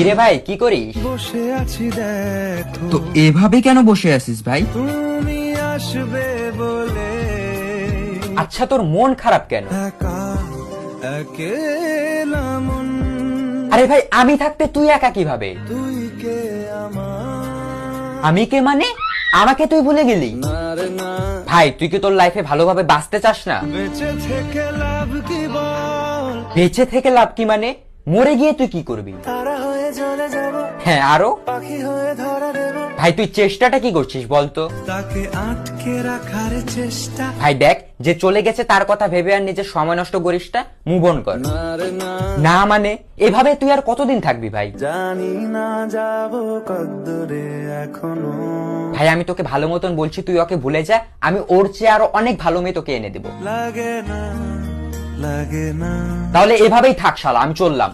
কিরে ভাই কি করিস? বসে আছি দেখো, তো এভাবে কেন বসে আছিস ভাই? তুমি আসবে বলে আচ্ছা তোর মন খারাপ কেন? একা একেলা মন, আরে ভাই আমি থাকতে তুই একা কিভাবে? তুই কে আমার? আমি কে মানে? আমাকে তুই ভুলে গেলি? না রে না, ভাই তুই কি তোর লাইফে ভালোভাবে বাঁচতে চাস না? বেঁচে থেকে লাভ কি বল? বেঁচে থেকে লাভ কি মানে? মরে গিয়ে তুই কি করবি? তারা হয়ে জ্বলে যাব, হ্যাঁ আরো? পাখি হয়ে ধরা দেব, ভাই তুই চেষ্টাটা কি করছিস বলতো? তাকে আটকে রাখার চেষ্টা। ভাই দেখ যে চলে গেছে তার কথা ভেবে আর নিজের সময় নষ্ট করিস না, মুভ অন কর। না রে না, না মানে এভাবে তুই আর কতদিন থাকবি ভাই? জানি না যাব কদ্দূরে এখনো। ভাই আমি তোকে ভালো মতন বলছি তুই ওকে ভুলে যা, আমি ওর চেয়ে আরো অনেক ভালো মেয়ে তোকে এনে দেবো। লাগে না, লাগে না। তাহলে এভাবেই থাক শালা, আমি চললাম।